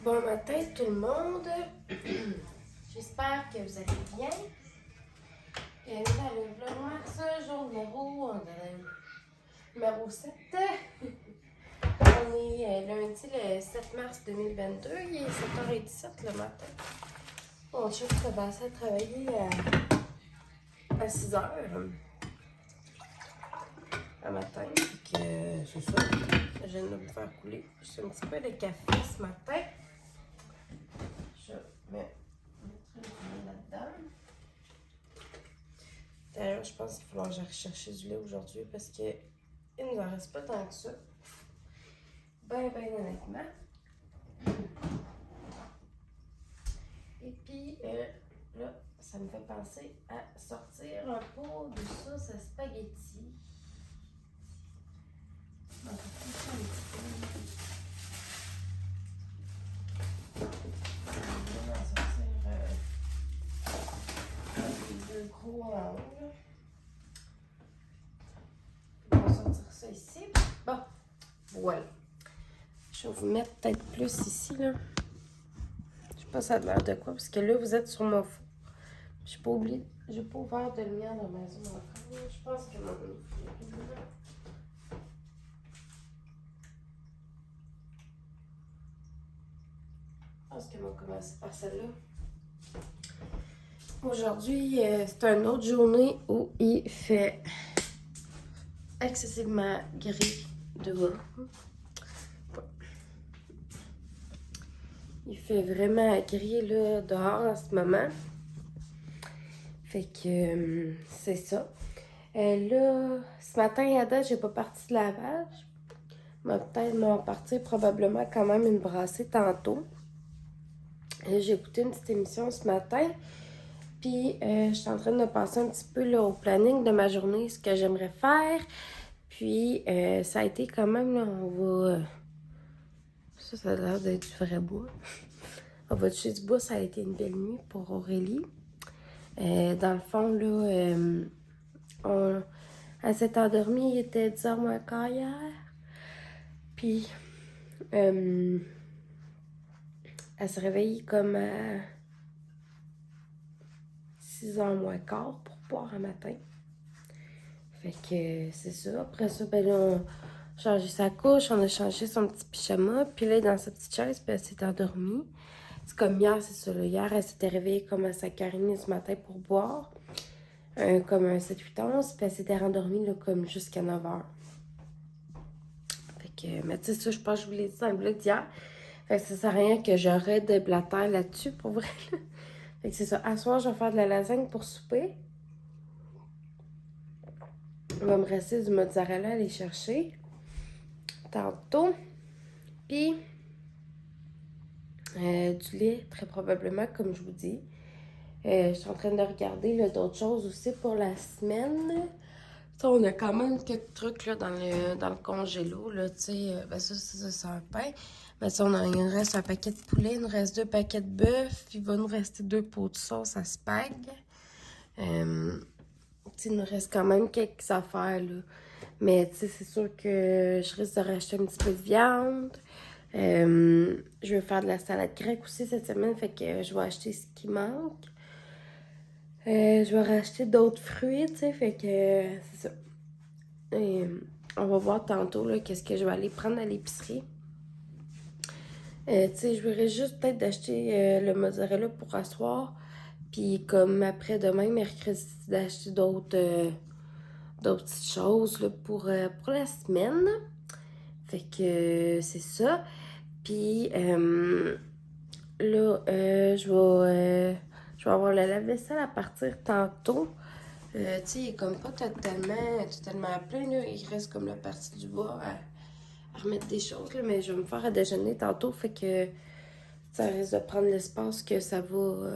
Bon matin tout le monde, j'espère que vous allez bien. Bienvenue dans le Vlogmas, jour numéro 7. On est lundi le 7 mars 2022, il est 7h17 le matin. Mon chef commençait à travailler à 6h le matin, donc c'est ça. Je viens de me faire couler juste un petit peu de café ce matin. Je mets le truc là-dedans. D'ailleurs, je pense qu'il va falloir que j'aille chercher du lait aujourd'hui parce qu'il ne nous en reste pas tant que ça. Ben honnêtement. Et puis, là, ça me fait penser à sortir un pot de sauce à spaghetti. On va faire un petit peu. On va sortir les deux gros en haut, là. On va sortir ça ici. Bon, voilà. Je vais vous mettre peut-être plus ici, là. Je sais pas ça a l'air de quoi, parce que là, vous êtes sur mon four. J'ai pas oublié, j'ai pas ouvert de lumière dans ma maison encore. Je pense que mon on va commencer par celle-là. Aujourd'hui, c'est une autre journée où il fait excessivement gris dehors. Il fait vraiment gris là, dehors en ce moment. Fait que c'est ça. Là, ce matin à date, j'ai pas parti de lavage. Peut-être m'en partir probablement quand même une brassée tantôt. J'ai écouté une petite émission ce matin. Puis, je suis en train de passer un petit peu là, au planning de ma journée, ce que j'aimerais faire. Puis, ça a été quand même, là, on va... ça a l'air d'être du vrai bois. On va toucher du bois, ça a été une belle nuit pour Aurélie. Dans le fond, là, elle s'est endormie, il était 10h moins quart hier. Puis, elle s'est réveillée comme à 6h moins quart pour boire un matin. Fait que c'est ça. Après ça, ben là, on a changé sa couche, on a changé son petit pyjama. Puis là, dans sa petite chaise, ben, elle s'est endormie. C'est comme hier, c'est ça. Là. Hier, elle s'était réveillée comme à 5h30 ce matin pour boire. Comme un 7-8 ans. Puis elle s'était rendormie là, comme jusqu'à 9h. Fait que, mais tu sais, ça, je pense que je vous l'ai dit dans le vlog d'hier. Fait que ça sert à rien que j'aurais de blatère là-dessus, pour vrai. Fait que c'est ça. À soir, je vais faire de la lasagne pour souper. Il va me rester du mozzarella à aller chercher tantôt. Puis, du lait, très probablement, comme je vous dis. Je suis en train de regarder d'autres choses aussi pour la semaine. Ça, on a quand même quelques trucs là, dans le congélo. Là, ben ça, c'est un pain. Mais ça, il nous reste un paquet de poulet, il nous reste 2 paquets de bœuf. Il va nous rester 2 pots de sauce à spag. Il nous reste quand même quelques affaires. Là. Mais c'est sûr que je risque de racheter un petit peu de viande. Je vais faire de la salade grecque aussi cette semaine. Fait que je vais acheter ce qui manque. Je vais racheter d'autres fruits, tu sais, fait que c'est ça. Et, on va voir tantôt, là, qu'est-ce que je vais aller prendre à l'épicerie. Tu sais, je verrais juste peut-être d'acheter le mozzarella pour asseoir. Puis comme après-demain, mercredi, d'acheter d'autres petites choses là, pour la semaine. Fait que c'est ça. Puis là, je vais avoir le lave-vaisselle à partir tantôt. Tu sais, il est comme pas totalement plein, là. Il reste comme la partie du bas à remettre des choses, là. Mais je vais me faire à déjeuner tantôt, fait que ça risque de prendre l'espace que ça va...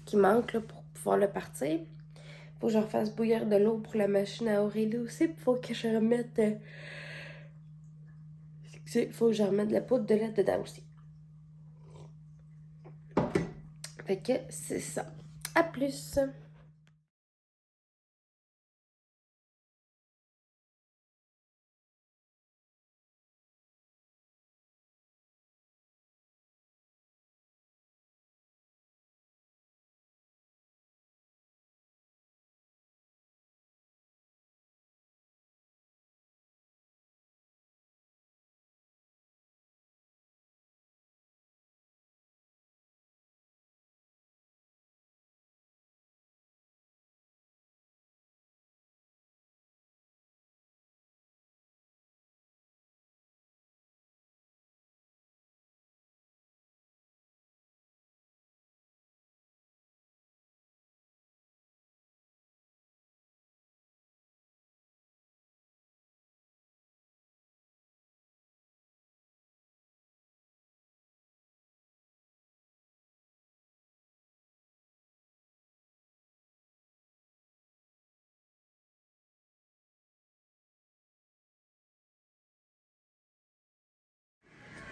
qui manque, là, pour pouvoir le partir. Faut que je refasse bouillir de l'eau pour la machine à Aurélie aussi. Faut que je remette... Il faut que je remette de la poudre de lait dedans aussi. Fait que c'est ça. À plus!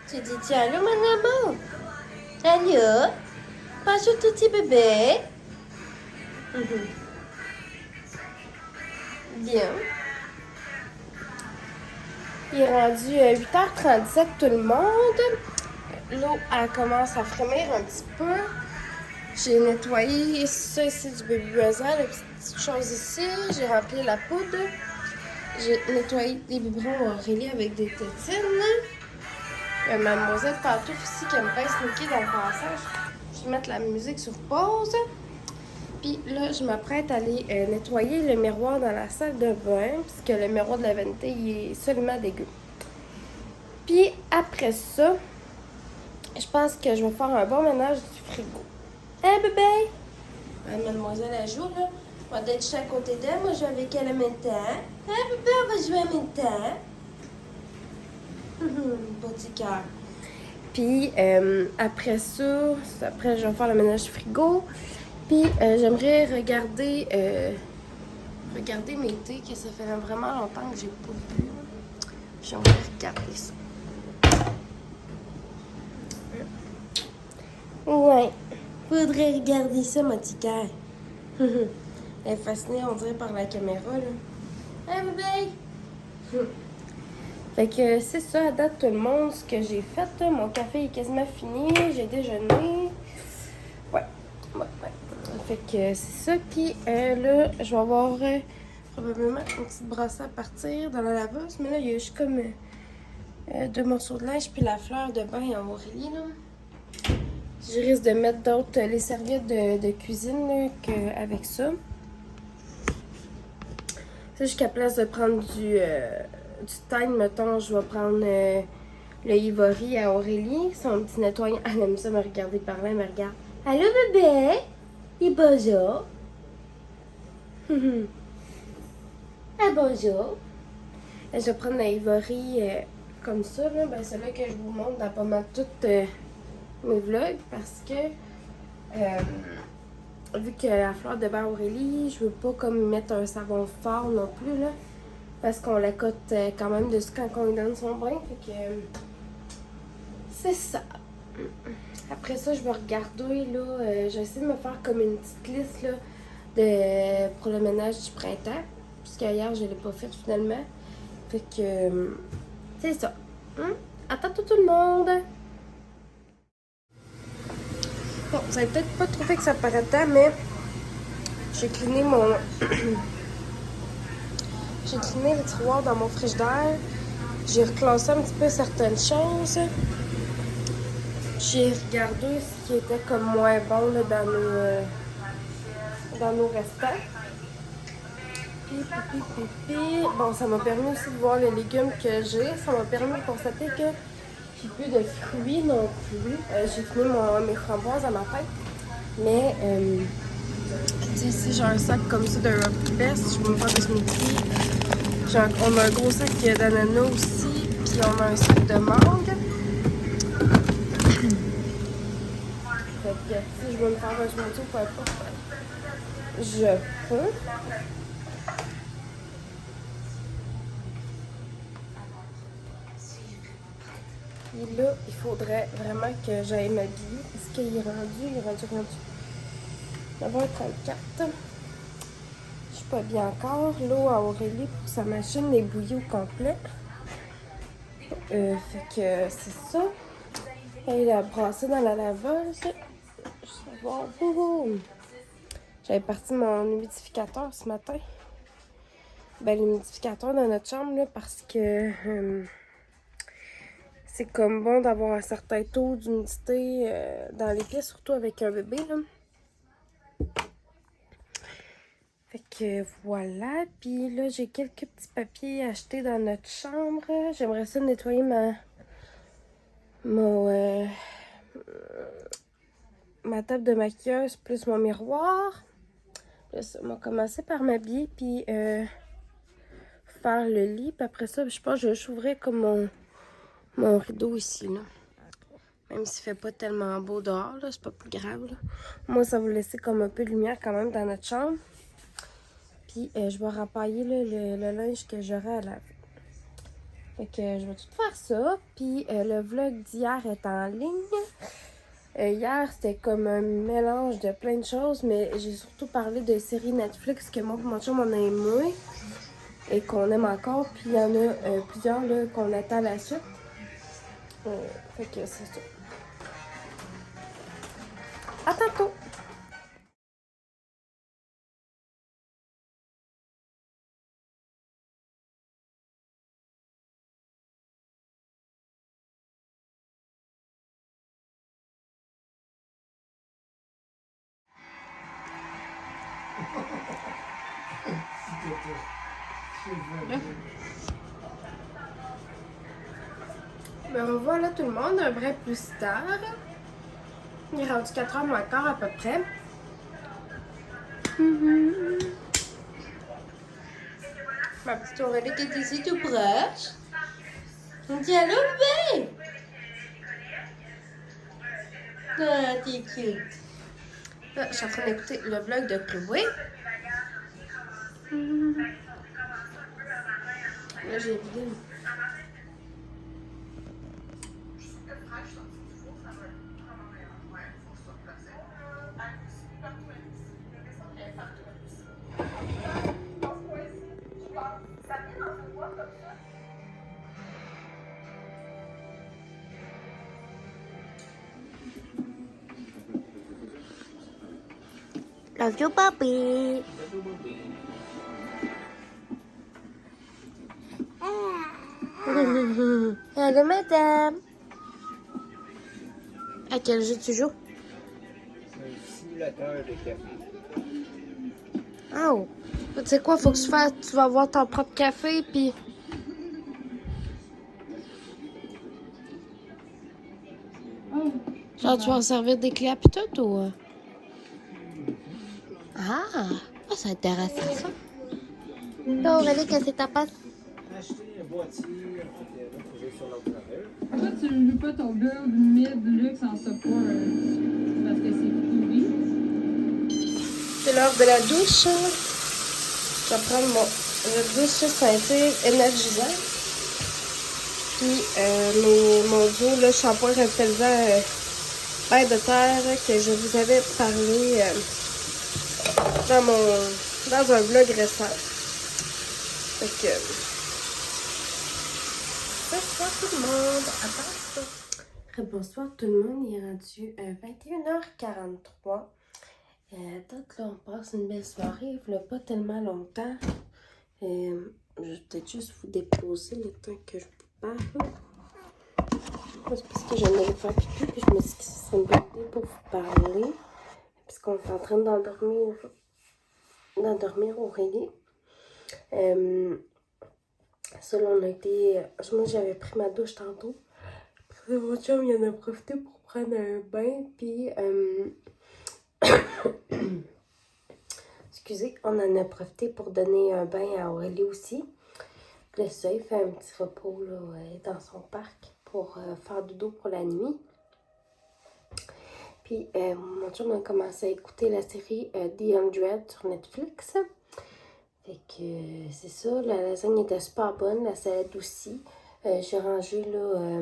Tu dis allô, mon amour? Allô? Bonjour, tout petit bébé. Bien. Il est rendu 8h37, tout le monde. L'eau, elle commence à frémir un petit peu. J'ai nettoyé ça ici du baby buzzer, les petites choses ici. J'ai rempli la poudre. J'ai nettoyé les biberons Aurélie avec des tétines. Mademoiselle Pantouf ici qui aime bien sneaker dans le passage. Je vais mettre la musique sur pause. Puis là, je m'apprête à aller nettoyer le miroir dans la salle de bain, puisque le miroir de la vanité, il est seulement dégueu. Puis après ça, je pense que je vais faire un bon ménage du frigo. Hein, bébé? Mademoiselle, elle joue, là. On va être juste à côté d'elle. Moi, je vais avec elle en même temps. Hein, bébé, on va jouer en même temps. Petit cœur. Puis après ça, après, je vais faire le ménage du frigo. Puis j'aimerais regarder mes thés, que ça fait vraiment longtemps que j'ai pas bu. J'aimerais regarder ça. Ouais, faudrait regarder ça, mon petit cœur. Elle est fascinée, on dirait, par la caméra, là. Hey, bébé! Fait que c'est ça, à date, tout le monde, ce que j'ai fait. Mon café est quasiment fini, j'ai déjeuné. Ouais. Fait que c'est ça. Puis là, je vais avoir probablement une petite brassée à partir dans la laveuse. Mais là, il y a juste comme 2 morceaux de linge puis la fleur de bain en Aurélie, là. Je risque de mettre d'autres, les serviettes de cuisine, là, avec ça. C'est jusqu'à place de prendre du Tide, mettons, je vais prendre le Ivory à Aurélie. Son petit nettoyant. Elle aime ça me regarder par là, elle me regarde. Allô, bébé? Et bonjour. Ah, bonjour. Je vais prendre la Ivory comme ça, là. Ben, c'est là que je vous montre dans pas mal toutes mes vlogs parce que vu que la fleur de bain Aurélie, je veux pas comme mettre un savon fort non plus, là. Parce qu'on la cote quand même dessus quand on lui donne son bain. Fait que c'est ça. Après ça, je vais regarder, là. Je vais essayer de me faire comme une petite liste, là, pour le ménage du printemps. Puisqu'hier, je l'ai pas fait finalement. Fait que c'est ça. Attends tout le monde. Bon, vous avez peut-être pas trouvé que ça paraît tant, mais j'ai cleané mon... J'ai cleané les tiroirs dans mon frigidaire. J'ai reclassé un petit peu certaines choses. J'ai regardé ce qui était comme moins bon là, dans nos restants. Bon, ça m'a permis aussi de voir les légumes que j'ai. Ça m'a permis de constater que j'ai plus de fruits non plus. J'ai fini mes framboises à ma fête. Mais, tu sais, ici, j'ai un sac comme ça de Rocky Best. Je vais me faire des smoothies. On a un gros sac d'ananas aussi. Puis on a un sac de mangue. Fait que si je veux me faire un smoothie ou peu importe, je peux. Puis là, il faudrait vraiment que j'aille m'habiller. Est-ce qu'il est rendu? Il est rendu. 9h34. Je suis pas bien encore. L'eau à Aurélie pour sa machine est bouillie au complet. Fait que c'est ça. Elle a brassé dans la laveuse. Je vais voir. J'avais parti mon humidificateur ce matin. Ben, l'humidificateur dans notre chambre, là, parce que c'est comme bon d'avoir un certain taux d'humidité dans les pièces, surtout avec un bébé, là. Fait que voilà. Puis là, j'ai quelques petits papiers achetés dans notre chambre. J'aimerais ça nettoyer ma table de maquilleuse plus mon miroir. Là, on va commencer par m'habiller puis faire le lit. Puis après ça, je pense que je ouvrir comme mon rideau ici, là. Même s'il fait pas tellement beau dehors, là, c'est pas plus grave, là. Moi, ça va laisser comme un peu de lumière quand même dans notre chambre. Puis je vais rapailler là, le linge que j'aurai à laver. Fait que je vais tout faire ça. Puis le vlog d'hier est en ligne. Hier, c'était comme un mélange de plein de choses, mais j'ai surtout parlé de séries Netflix que moi et mon chum, on a aimé et qu'on aime encore. Puis il y en a plusieurs là, qu'on attend la suite. Fait que c'est ça. À tantôt! Ben revoilà tout le monde, un vrai plus tard. Il est rendu 4h moins quart à peu près. Ma petite Aurélie qui est ici tout proche. On dit allô, bébé! Ah, t'es cute. Là, je suis en train d'écouter le vlog de Chloé. Là, j'ai vidé. Love you, papi. Allô, madame. À quel jeu tu joues? Un simulateur de café. Oh. Tu sais quoi, faut que tu vas avoir ton propre café, puis... Genre, tu vas en servir des clés pis tout, ou... Ah, c'est intéressant, ça. Là, Aurélie, qu'est-ce que t'as pas? Acheter un boîtier, en fait, là, faut jouer sur l'ordinateur. Pourquoi tu ne loues pas ton build mid-luxe en support? Parce que c'est pourri. C'est l'heure de la douche. Je vais prendre mon douche Saint-Cyr énergisant. Puis mon duo, le shampoing revitalisant pain de terre que je vous avais parlé dans un vlog récent. Fait que bonsoir tout le monde. Attends. Bonsoir tout le monde. Il est rendu 21h43. Donc là, on passe une belle soirée. Il ne pas tellement longtemps. Je vais peut-être juste vous déposer le temps que je vous parle. C'est parce que j'en allais faire pipi, puis je me suis dit que ce serait une bonne idée pour vous parler. Puisqu'on est en train d'endormir Aurélie. Ça, là, on a été... Moi, j'avais pris ma douche tantôt. Puis mon chum, il en a profité pour prendre un bain, puis... Excusez, on en a profité pour donner un bain à Aurélie aussi. Là, ça, il fait un petit repos là, dans son parc pour faire dodo pour la nuit. Puis, mon chum a commencé à écouter la série The 100 sur Netflix. Fait que c'est ça, la lasagne était super bonne, la salade aussi. J'ai rangé là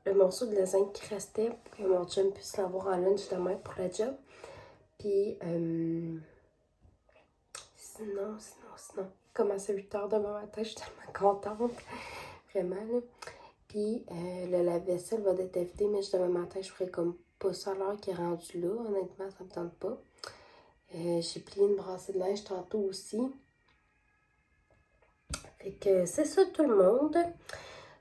le morceau de lasagne qui restait pour que mon chum puisse l'avoir en lunch demain pour la job. Puis, sinon, il commence à 8h demain matin, je suis tellement contente, vraiment, là. Puis, le lave-vaisselle va être vidé, mais demain matin, je ferai comme pas ça à l'heure qui est rendu là, honnêtement, ça me tente pas. J'ai plié une brassée de linge tantôt aussi. Fait que c'est ça tout le monde.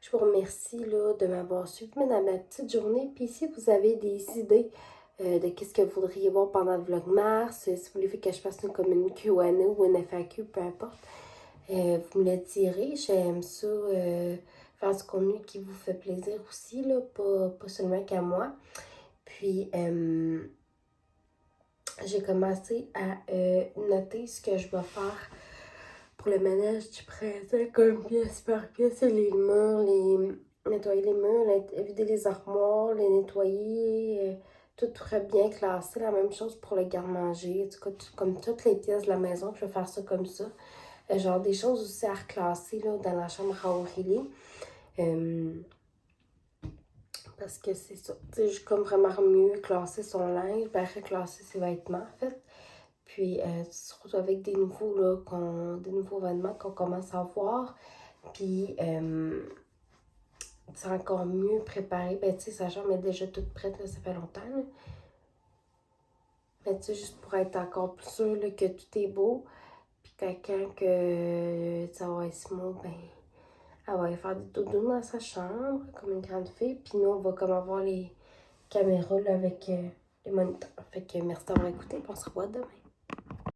Je vous remercie là, de m'avoir suivi dans ma petite journée. Puis si vous avez des idées de qu'est-ce que vous voudriez voir pendant le vlogmas, si vous voulez que je fasse comme une Q&A ou une FAQ, peu importe, vous me le direz. J'aime ça faire du contenu qui vous fait plaisir aussi, là, pas seulement qu'à moi. Puis j'ai commencé à noter ce que je vais faire pour le ménage du printemps, comme pièce par pièce, les murs, nettoyer les murs, vider les armoires, les nettoyer, tout très bien classé. La même chose pour le garde-manger, en tout cas, comme toutes les pièces de la maison, je vais faire ça comme ça. Genre des choses aussi à reclasser là, dans la chambre à Aurélie. Parce que c'est ça, tu sais, j'ai comme vraiment mieux classer son linge, ben reclasser ses vêtements en fait. Puis, tu te retrouves avec des nouveaux vêtements qu'on commence à voir. Puis, c'est encore mieux préparé. Ben, tu sais, sa chambre est déjà toute prête, là, ça fait longtemps. Là. Mais tu sais, juste pour être encore plus sûr là, que tout est beau. Puis, quand que ça va être smooth, ben, elle va aller faire des doudous dans sa chambre, comme une grande fille. Puis, nous, on va comme avoir les caméras là, avec les moniteurs. Fait que merci d'avoir écouté. On se revoit demain.